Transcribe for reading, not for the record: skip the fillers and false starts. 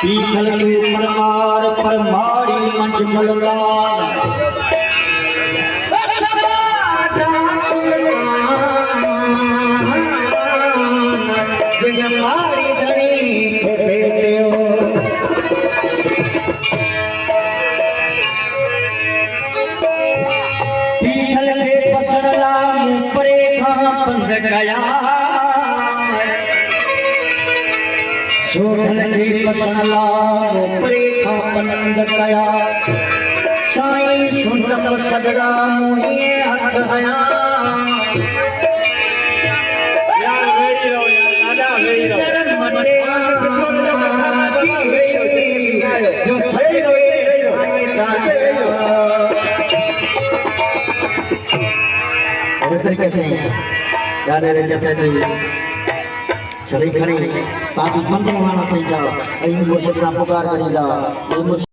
पीछल के परमार परमारी मंच मलदान मारी धनी पीछल के पसरला परे बंद गया शोभल के पसरला परे बंद गया साईं सुंदर सदरा मोहिए हक हया जो सही तरीके से याद रचते थे छड़ी खड़ी पापी बंद होना चाहिए पुकार करेगा।